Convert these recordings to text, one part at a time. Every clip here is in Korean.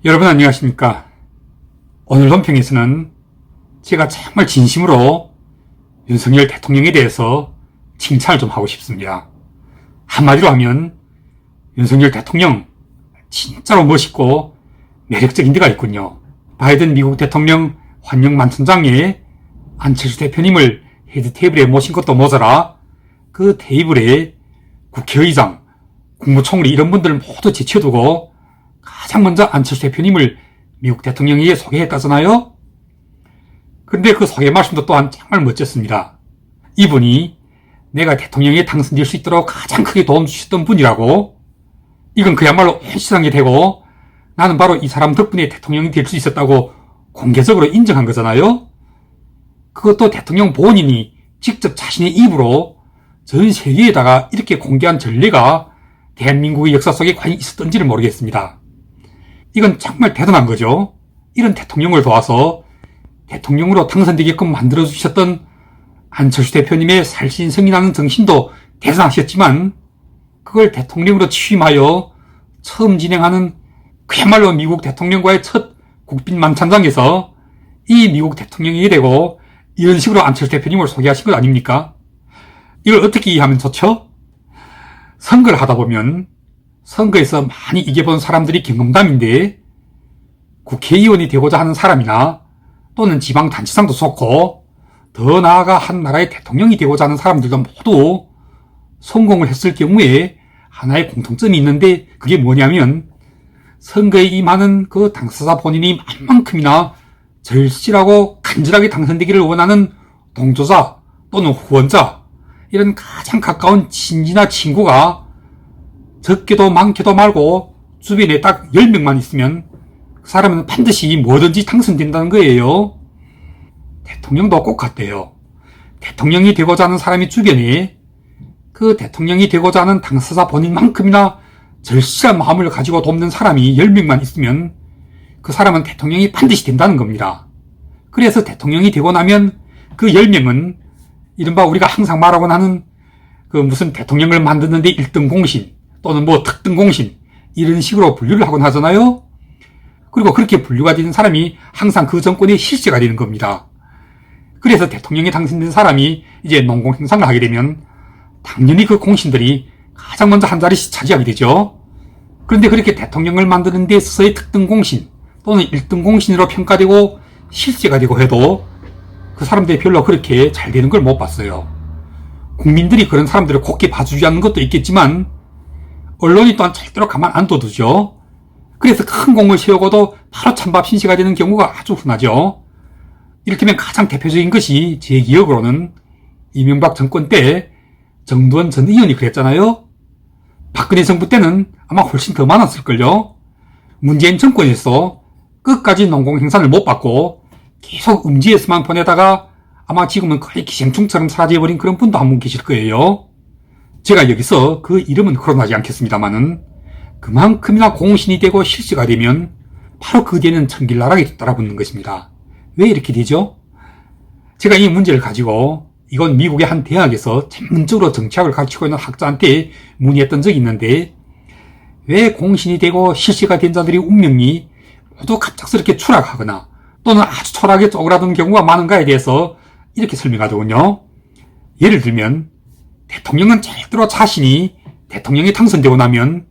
여러분 안녕하십니까? 오늘 논평에서는 제가 정말 진심으로 윤석열 대통령에 대해서 칭찬을 좀 하고 싶습니다. 한마디로 하면 윤석열 대통령 진짜로 멋있고 매력적인 데가 있군요. 바이든 미국 대통령 환영 만찬장에 안철수 대표님을 헤드 테이블에 모신 것도 모자라 그 테이블에 국회의장, 국무총리 이런 분들을 모두 제쳐두고 가장 먼저 안철수 대표님을 미국 대통령에게 소개했다잖아요. 그런데 그 소개 말씀도 또한 정말 멋졌습니다. 이분이 내가 대통령에 당선될 수 있도록 가장 크게 도움 주셨던 분이라고, 이건 그야말로 현실상이 되고 나는 바로 이 사람 덕분에 대통령이 될 수 있었다고 공개적으로 인정한 거잖아요. 그것도 대통령 본인이 직접 자신의 입으로 전 세계에다가 이렇게 공개한 전례가 대한민국의 역사 속에 과연 있었던지를 모르겠습니다. 이건 정말 대단한 거죠. 이런 대통령을 도와서 대통령으로 당선되게끔 만들어주셨던 안철수 대표님의 살신성이 나는 정신도 대단하셨지만, 그걸 대통령으로 취임하여 처음 진행하는 그야말로 미국 대통령과의 첫 국빈 만찬장에서 이 미국 대통령이 되고 이런 식으로 안철수 대표님을 소개하신 것 아닙니까? 이걸 어떻게 이해하면 좋죠? 선거를 하다 보면 선거에서 많이 이겨본 사람들이 경험담인데, 국회의원이 되고자 하는 사람이나 또는 지방단체장도 좋고 더 나아가 한 나라의 대통령이 되고자 하는 사람들도 모두 성공을 했을 경우에 하나의 공통점이 있는데, 그게 뭐냐면 선거에 임하는 그 당사자 본인이 만만큼이나 절실하고 간절하게 당선되기를 원하는 동조자 또는 후원자, 이런 가장 가까운 친지나 친구가 적게도 많게도 말고 주변에 딱 10명만 있으면 그 사람은 반드시 뭐든지 당선된다는 거예요. 대통령도 꼭 같대요. 대통령이 되고자 하는 사람이 주변에 그 대통령이 되고자 하는 당사자 본인만큼이나 절실한 마음을 가지고 돕는 사람이 10명만 있으면 그 사람은 대통령이 반드시 된다는 겁니다. 그래서 대통령이 되고 나면 그 10명은 이른바 우리가 항상 말하곤 하는 그 무슨 대통령을 만드는데 1등 공신 또는 뭐 특등 공신, 이런 식으로 분류를 하곤 하잖아요. 그리고 그렇게 분류가 되는 사람이 항상 그 정권의 실세가 되는 겁니다. 그래서 대통령이 당선된 사람이 이제 농공 행상을 하게 되면 당연히 그 공신들이 가장 먼저 한 자리씩 차지하게 되죠. 그런데 그렇게 대통령을 만드는 데 있어서의 특등 공신 또는 1등 공신으로 평가되고 실세가 되고 해도 그 사람들이 별로 그렇게 잘 되는 걸 못 봤어요. 국민들이 그런 사람들을 곱게 봐주지 않는 것도 있겠지만 언론이 또한 절대로 가만 안 둬두죠. 그래서 큰 공을 세우고도 바로 찬밥 신세가 되는 경우가 아주 흔하죠. 이렇게면 가장 대표적인 것이 제 기억으로는 이명박 정권 때 정두원 전 의원이 그랬잖아요. 박근혜 정부 때는 아마 훨씬 더 많았을걸요. 문재인 정권에서 끝까지 농공행산을 못 받고 계속 음지에서만 보내다가 아마 지금은 거의 기생충처럼 사라져버린 그런 분도 한 분 계실 거예요. 제가 여기서 그 이름은 거론하지 않겠습니다만은 그만큼이나 공신이 되고 실세가 되면 바로 그 뒤에는 천길나락이 따라붙는 것입니다. 왜 이렇게 되죠? 제가 이 문제를 가지고 이건 미국의 한 대학에서 전문적으로 정치학을 가르치고 있는 학자한테 문의했던 적이 있는데, 왜 공신이 되고 실세가 된 자들의 운명이 모두 갑작스럽게 추락하거나 또는 아주 초라하게 쪼그라드는 경우가 많은가에 대해서 이렇게 설명하더군요. 예를 들면 대통령은 절대로 자신이 대통령이 당선되고 나면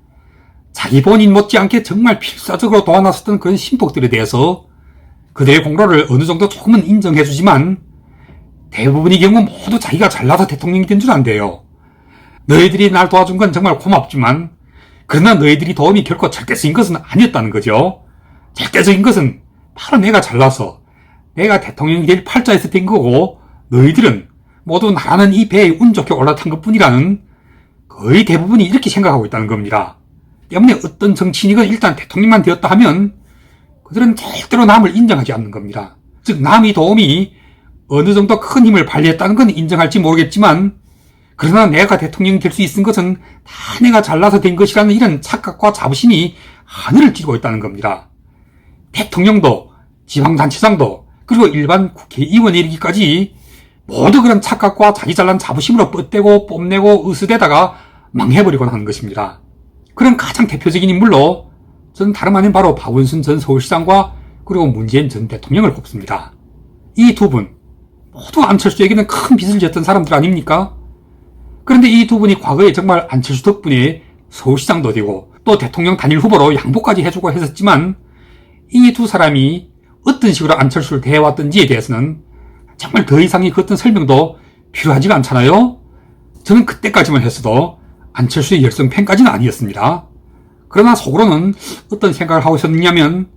자기 본인 못지않게 정말 필사적으로 도와놨었던 그런 신복들에 대해서 그들의 공로를 어느 정도 조금은 인정해주지만 대부분의 경우 모두 자기가 잘나서 대통령이 된 줄 안대요. 너희들이 날 도와준 건 정말 고맙지만 그러나 너희들이 도움이 결코 절대적인 것은 아니었다는 거죠. 절대적인 것은 바로 내가 잘나서 내가 대통령이 될 팔자에서 된 거고, 너희들은 모두 나라는 이 배에 운 좋게 올라탄 것뿐이라는 거의 대부분이 이렇게 생각하고 있다는 겁니다. 때문에 어떤 정치인이건 일단 대통령만 되었다 하면 그들은 절대로 남을 인정하지 않는 겁니다. 즉 남의 도움이 어느 정도 큰 힘을 발휘했다는 건 인정할지 모르겠지만, 그러나 내가 대통령이 될 수 있은 것은 다 내가 잘나서 된 것이라는 이런 착각과 자부심이 하늘을 찌르고 있다는 겁니다. 대통령도 지방단체장도 그리고 일반 국회의원에 이르기까지 모두 그런 착각과 자기 잘난 자부심으로 뻗대고 뽐내고 으스대다가 망해버리곤 하는 것입니다. 그런 가장 대표적인 인물로 저는 다름 아닌 바로 박원순 전 서울시장과 그리고 문재인 전 대통령을 꼽습니다. 이 두 분 모두 안철수에게는 큰 빚을 졌던 사람들 아닙니까? 그런데 이 두 분이 과거에 정말 안철수 덕분에 서울시장도 되고 또 대통령 단일 후보로 양보까지 해주고 했었지만 이 두 사람이 어떤 식으로 안철수를 대해왔던지에 대해서는 정말 더 이상의 그 어떤 설명도 필요하지가 않잖아요. 저는 그때까지만 했어도 안철수의 열성 팬까지는 아니었습니다. 그러나 속으로는 어떤 생각을 하고 있었냐면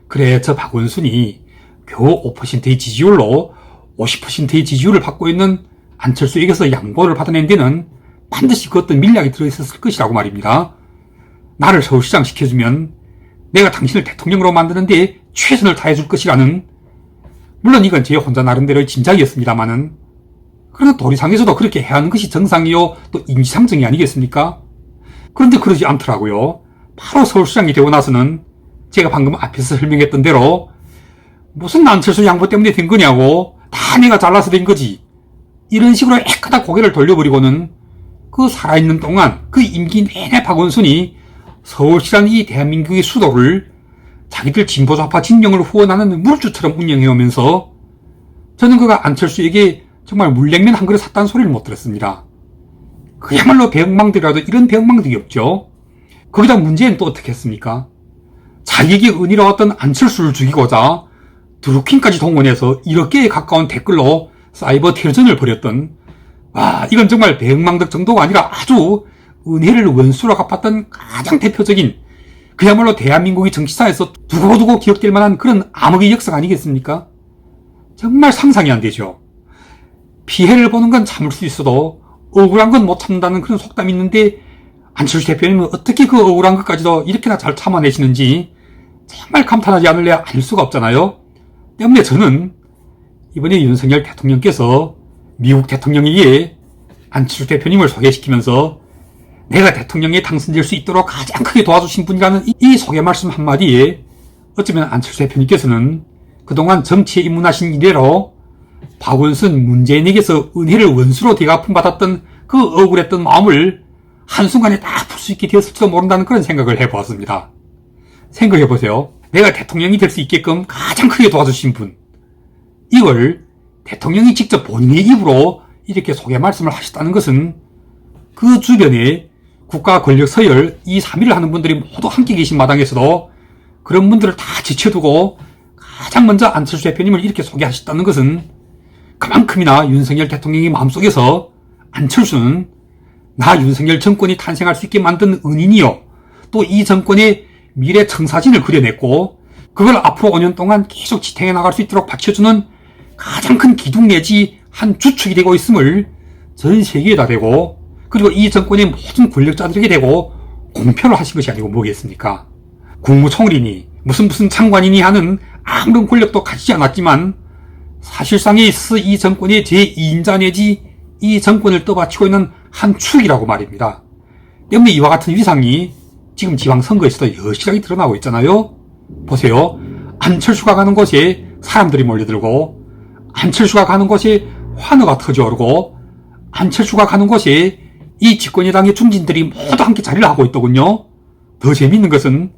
그래 저 박원순이 겨우 5%의 지지율로 50%의 지지율을 받고 있는 안철수에게서 양보를 받아낸 데는 반드시 그 어떤 밀약이 들어있었을 것이라고 말입니다. 나를 서울시장 시켜주면 내가 당신을 대통령으로 만드는데 최선을 다해줄 것이라는, 물론 이건 제 혼자 나름대로의 짐작이었습니다마는 그러나 도리상에서도 그렇게 해야 하는 것이 정상이요 또 인지상정이 아니겠습니까? 그런데 그러지 않더라고요. 바로 서울시장이 되고 나서는 제가 방금 앞에서 설명했던 대로 무슨 안철수 양보 때문에 된 거냐고, 다 내가 잘라서 된 거지, 이런 식으로 애까다 고개를 돌려버리고는 그 살아있는 동안 그 임기 내내 박원순이 서울시라는 이 대한민국의 수도를 자기들 진보좌파 진영을 후원하는 물주처럼 운영해오면서 저는 그가 안철수에게 정말 물냉면 한 그릇 샀다는 소리를 못 들었습니다. 그야말로 배역망들이라도 이런 배역망들이 없죠. 거기다 문제는 또 어떻게 했습니까? 자기에게 은혜로웠던 안철수를 죽이고자 드루킹까지 동원해서 1억 개에 가까운 댓글로 사이버 테러전을 벌였던, 와, 이건 정말 배역망덕 정도가 아니라 아주 은혜를 원수로 갚았던 가장 대표적인, 그야말로 대한민국의 정치사에서 두고두고 기억될 만한 그런 암흑의 역사가 아니겠습니까? 정말 상상이 안 되죠. 피해를 보는 건 참을 수 있어도 억울한 건 못 참는다는 그런 속담이 있는데 안철수 대표님은 어떻게 그 억울한 것까지도 이렇게나 잘 참아내시는지 정말 감탄하지 않을래 알 수가 없잖아요. 때문에 저는 이번에 윤석열 대통령께서 미국 대통령에게 안철수 대표님을 소개시키면서 내가 대통령에 당선될 수 있도록 가장 크게 도와주신 분이라는 이 소개 말씀 한마디에 어쩌면 안철수 대표님께서는 그동안 정치에 입문하신 이래로 박원순, 문재인에게서 은혜를 원수로 대갚음 받았던 그 억울했던 마음을 한순간에 딱 풀 수 있게 되었을지도 모른다는 그런 생각을 해보았습니다. 생각해보세요. 내가 대통령이 될 수 있게끔 가장 크게 도와주신 분, 이걸 대통령이 직접 본인의 입으로 이렇게 소개 말씀을 하셨다는 것은 그 주변에 국가 권력 서열 2, 3위를 하는 분들이 모두 함께 계신 마당에서도 그런 분들을 다 지켜두고 가장 먼저 안철수 대표님을 이렇게 소개하셨다는 것은 그만큼이나 윤석열 대통령의 마음속에서 안철수는 나 윤석열 정권이 탄생할 수 있게 만든 은인이요, 또 이 정권의 미래 청사진을 그려냈고 그걸 앞으로 5년 동안 계속 지탱해 나갈 수 있도록 받쳐주는 가장 큰 기둥 내지 한 주축이 되고 있음을 전 세계에다 대고, 그리고 이 정권의 모든 권력자들에게 대고 공표를 하신 것이 아니고 뭐겠습니까? 국무총리니 무슨 장관이니 하는 아무런 권력도 가지지 않았지만 사실상에 있어 이 정권의 제2인자 내지 이 정권을 떠받치고 있는 한 축이라고 말입니다. 때문에 이와 같은 위상이 지금 지방선거에서도 여실하게 드러나고 있잖아요. 보세요. 안철수가 가는 곳에 사람들이 몰려들고, 안철수가 가는 곳에 환호가 터져오르고, 안철수가 가는 곳에 이 집권여당의 중진들이 모두 함께 자리를 하고 있더군요. 더 재미있는 것은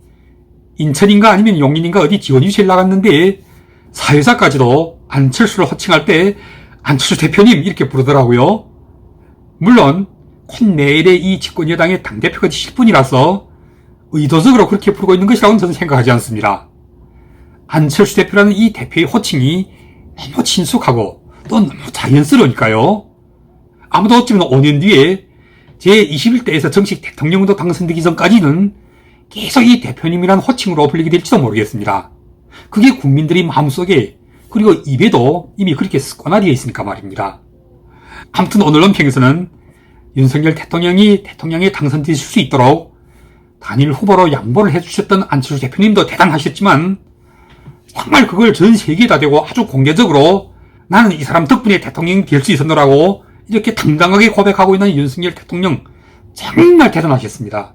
인천인가 아니면 용인인가 어디 지원유치를 나갔는데 사회자까지도 안철수를 호칭할 때 안철수 대표님 이렇게 부르더라고요. 물론 곧 내일의 이 집권여당의 당대표가 되실 분이라서 의도적으로 그렇게 부르고 있는 것이라고는 저는 생각하지 않습니다. 안철수 대표라는 이 대표의 호칭이 너무 친숙하고 또 너무 자연스러우니까요. 아무도 어쩌면 5년 뒤에 제21대에서 정식 대통령도 당선되기 전까지는 계속 이 대표님이라는 호칭으로 불리게 될지도 모르겠습니다. 그게 국민들의 마음속에 그리고 입에도 이미 그렇게 습관화되어 있으니까 말입니다. 아무튼 오늘 논평에서는 윤석열 대통령이 대통령에 당선되실 수 있도록 단일 후보로 양보를 해주셨던 안철수 대표님도 대단하셨지만 정말 그걸 전 세계에다 대고 아주 공개적으로 나는 이 사람 덕분에 대통령이 될 수 있었노라고 이렇게 당당하게 고백하고 있는 윤석열 대통령 정말 대단하셨습니다.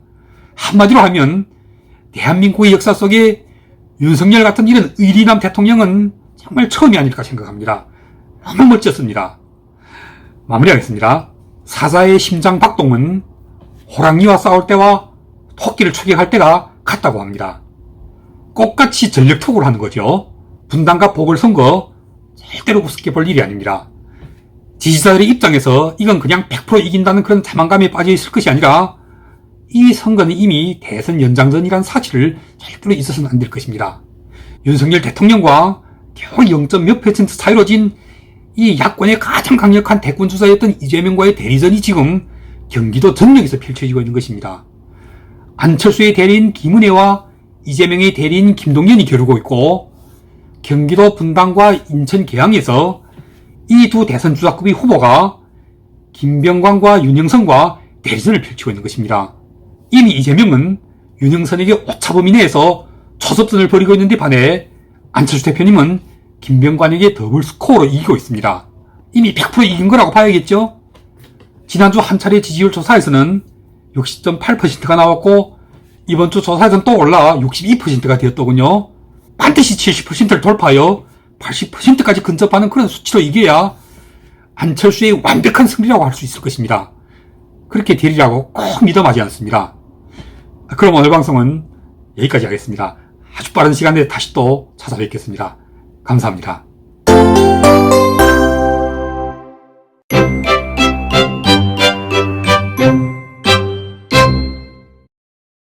한마디로 하면 대한민국의 역사 속에 윤석열 같은 이런 의리남 대통령은 정말 처음이 아닐까 생각합니다. 너무 멋졌습니다. 마무리하겠습니다. 사자의 심장 박동은 호랑이와 싸울 때와 토끼를 추격할 때가 같다고 합니다. 똑같이 전력 투구를 하는 거죠. 분당과 보궐선거 절대로 우습게 볼 일이 아닙니다. 지지자들의 입장에서 이건 그냥 100% 이긴다는 그런 자만감에 빠져 있을 것이 아니라 이 선거는 이미 대선 연장전이란 사실을 절대로 있어서는 안 될 것입니다. 윤석열 대통령과 겨우 0.몇 % 차이로 진 이 야권의 가장 강력한 대권 주자였던 이재명과의 대리전이 지금 경기도 전역에서 펼쳐지고 있는 것입니다. 안철수의 대리인 김은혜와 이재명의 대리인 김동연이 겨루고 있고 경기도 분당과 인천 계양에서 이 두 대선 주자급의 후보가 김병관과 윤영선과 대리전을 펼치고 있는 것입니다. 이미 이재명은 윤영선에게 오차범위 내에서 초섭전을 벌이고 있는데 반해 안철수 대표님은 김병관에게 더블 스코어로 이기고 있습니다. 이미 100% 이긴 거라고 봐야겠죠? 지난주 한 차례 지지율 조사에서는 60.8%가 나왔고 이번 주 조사에서는 또 올라 62%가 되었더군요. 반드시 70%를 돌파하여 80%까지 근접하는 그런 수치로 이겨야 안철수의 완벽한 승리라고 할 수 있을 것입니다. 그렇게 되리라고 꼭 믿어 마지 않습니다. 그럼 오늘 방송은 여기까지 하겠습니다. 아주 빠른 시간 내에 다시 또 찾아뵙겠습니다. 감사합니다.